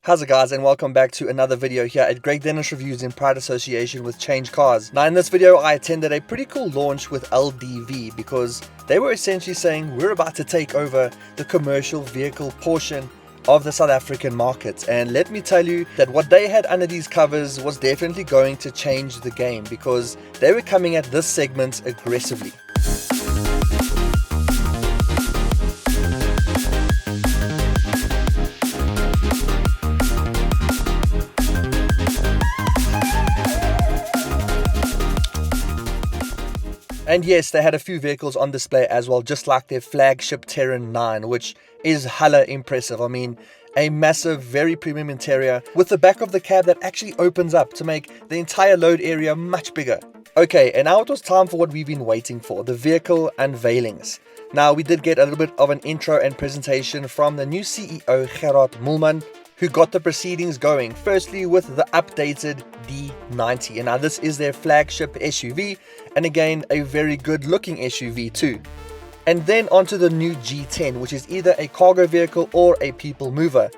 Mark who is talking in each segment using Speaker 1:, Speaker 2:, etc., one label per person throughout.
Speaker 1: How's it guys, and welcome back to another video here at Greg Dennis Reviews in proud association with Change Cars. Now in this video I attended a pretty cool launch with LDV because they were essentially saying we're about to take over the commercial vehicle portion of the South African market, and let me tell you that what they had under these covers was definitely going to change the game because they were coming at this segment aggressively. And yes, they had a few vehicles on display as well, just like their flagship T90, which is hella impressive. I mean, a massive, very premium interior with the back of the cab that actually opens up to make the entire load area much bigger. Okay, and now it was time for what we've been waiting for, the vehicle unveilings. Now, we did get a little bit of an intro and presentation from the new CEO, Gerard Mulman, who got the proceedings going, firstly with the updated D90. And now this is their flagship SUV, and again, a very good looking SUV too. And then onto the new G10, which is either a cargo vehicle or a people mover.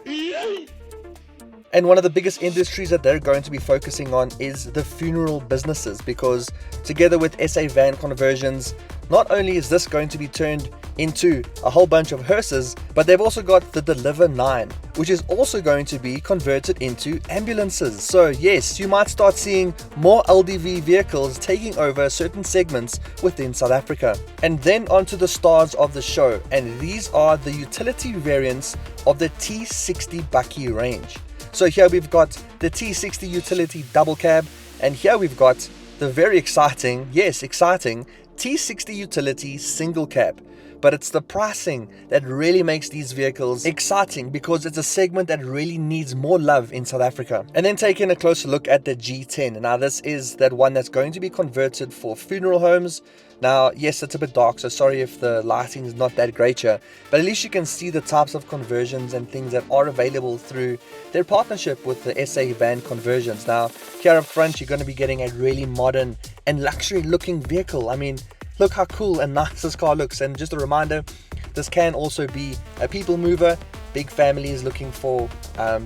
Speaker 1: And one of the biggest industries that they're going to be focusing on is the funeral businesses, because together with SA van conversions, not only is this going to be turned into a whole bunch of hearses, but they've also got the Deliver 9, which is also going to be converted into ambulances. So yes, you might start seeing more LDV vehicles taking over certain segments within South Africa. And then onto the stars of the show, and these are the utility variants of the T60 Bakkie range. So here we've got the T60 Utility double cab, and here we've got the very exciting, yes, exciting, T60 Utility single cab. But it's the pricing that really makes these vehicles exciting because it's a segment that really needs more love in South Africa. And then taking a closer look at the G10. Now this is that one that's going to be converted for funeral homes. Now, yes, it's a bit dark, so sorry if the lighting is not that great here, but at least you can see the types of conversions and things that are available through their partnership with the SA van conversions. Now, here up front, you're going to be getting a really modern and luxury looking vehicle. I mean, look how cool and nice this car looks. And just a reminder, this can also be a people mover. Big families looking for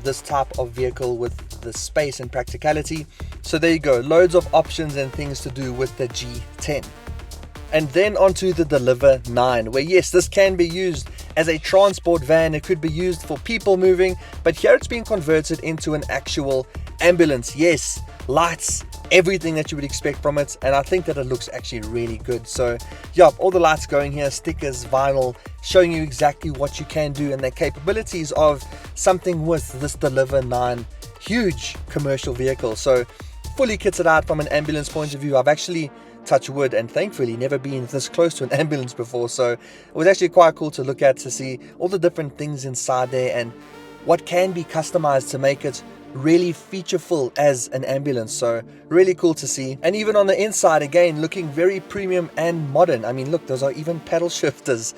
Speaker 1: this type of vehicle with the space and practicality. So there you go, loads of options and things to do with the G10. And then onto the Deliver 9, where yes, this can be used as a transport van. It could be used for people moving, but here it's being converted into an actual ambulance. Yes, lights, everything that you would expect from it, and I think that it looks actually really good. So yeah, all the lights going here, stickers, vinyl, showing you exactly what you can do and the capabilities of something with this Deliver 9 huge commercial vehicle. So fully kitted out from an ambulance point of view. I've actually, touch wood and thankfully, never been this close to an ambulance before, so it was actually quite cool to look at, to see all the different things inside there and what can be customized to make it really featureful as an ambulance. So really cool to see. And even on the inside, again, looking very premium and modern. I mean, look, those are even paddle shifters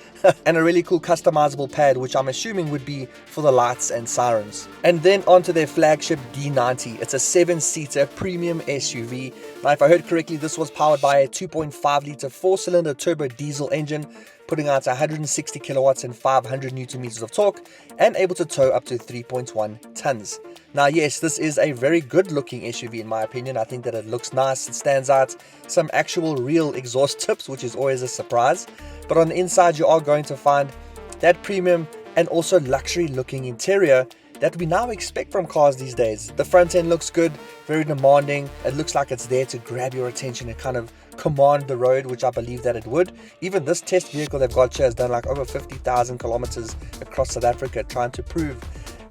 Speaker 1: and a really cool customizable pad, which I'm assuming would be for the lights and sirens. And then onto their flagship D90. It's a 7-seater premium SUV. Now, if I heard correctly, this was powered by a 2.5 litre 4-cylinder turbo diesel engine, putting out 160 kilowatts and 500 newton meters of torque, and able to tow up to 3.1 tons. Now, yes, this is a very good looking SUV in my opinion. I think that it looks nice, it stands out. Some actual real exhaust tips, which is always a surprise. But on the inside, you are going to find that premium and also luxury looking interior that we now expect from cars these days. The front end looks good, very demanding. It looks like it's there to grab your attention and kind of command the road, which I believe that it would. Even this test vehicle they've got here has done like over 50,000 kilometers across South Africa, trying to prove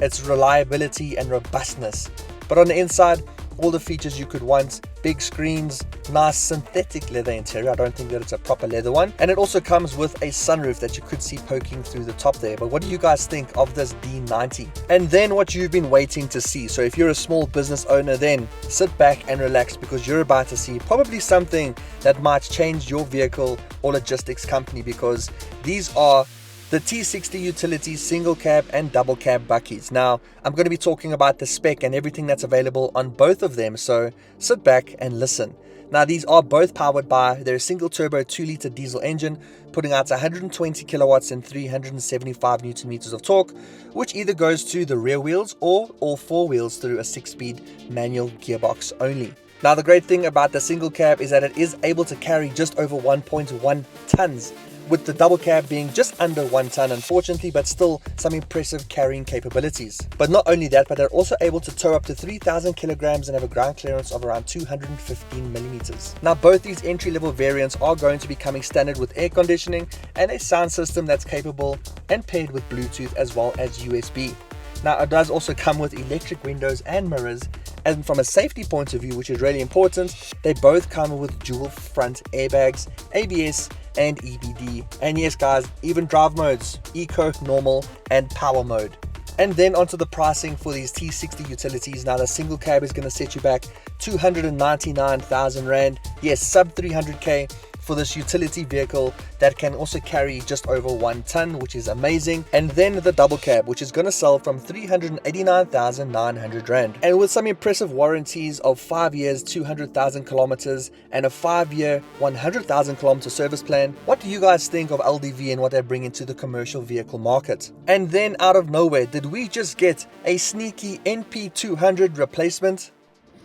Speaker 1: its reliability and robustness. But on the inside, all the features you could want: big screens, nice synthetic leather interior. I don't think that it's a proper leather one. And it also comes with a sunroof that you could see poking through the top there. But what do you guys think of this D90? And then what you've been waiting to see. So if you're a small business owner, then sit back and relax, because you're about to see probably something that might change your vehicle or logistics company, because these are the T60 Utility single cab and double cab Bakkies. Now, I'm going to be talking about the spec and everything that's available on both of them, so sit back and listen. Now, these are both powered by their single turbo 2-liter diesel engine, putting out 120 kilowatts and 375 newton meters of torque, which either goes to the rear wheels or all four wheels through a 6-speed manual gearbox only. Now, the great thing about the single cab is that it is able to carry just over 1.1 tons, with the double cab being just under 1 ton, unfortunately, but still some impressive carrying capabilities. But not only that, but they're also able to tow up to 3,000 kilograms and have a ground clearance of around 215 millimeters. Now, both these entry-level variants are going to be coming standard with air conditioning and a sound system that's capable and paired with Bluetooth as well as USB. Now, it does also come with electric windows and mirrors, and from a safety point of view, which is really important, they both come with dual front airbags, ABS, and EBD. And yes guys, even drive modes, eco, normal, and power mode. And then onto the pricing for these T60 utilities. Now, the single cab is going to set you back 299,000 Rand. Yes, sub 300k for this utility vehicle that can also carry just over 1 ton, which is amazing. And then the double cab, which is going to sell from 389,900 Rand. And with some impressive warranties of 5 years, 200,000 kilometers, and a 5-year, 100,000 kilometer service plan, what do you guys think of LDV and what they bring into the commercial vehicle market? And then out of nowhere, did we just get a sneaky NP200 replacement?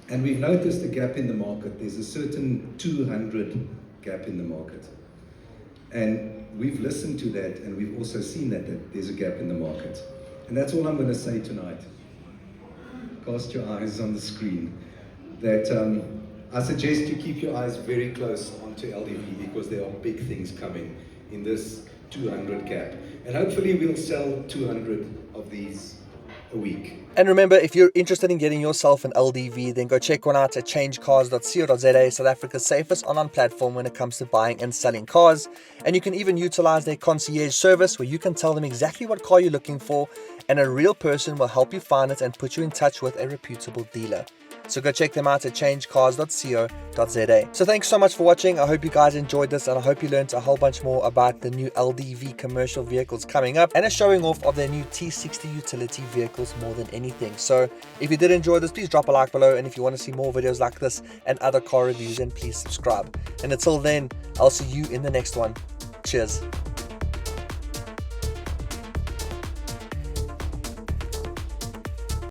Speaker 2: And we've noticed a gap in the market. There's a certain 200 gap in the market. And we've listened to that, and we've also seen that there's a gap in the market. And that's all I'm going to say tonight. Cast your eyes on the screen. That I suggest you keep your eyes very close onto LDV, because there are big things coming in this 200 gap. And hopefully we'll sell 200 of these a week.
Speaker 1: And remember, if you're interested in getting yourself an LDV, then go check one out at changecars.co.za, South Africa's safest online platform when it comes to buying and selling cars. And you can even utilize their concierge service, where you can tell them exactly what car you're looking for, and a real person will help you find it and put you in touch with a reputable dealer. So go check them out at changecars.co.za. So thanks so much for watching. I hope you guys enjoyed this, and I hope you learned a whole bunch more about the new LDV commercial vehicles coming up and a showing off of their new T60 utility vehicles more than anything. So if you did enjoy this, please drop a like below, and if you want to see more videos like this and other car reviews, then please subscribe. And until then, I'll see you in the next one. Cheers.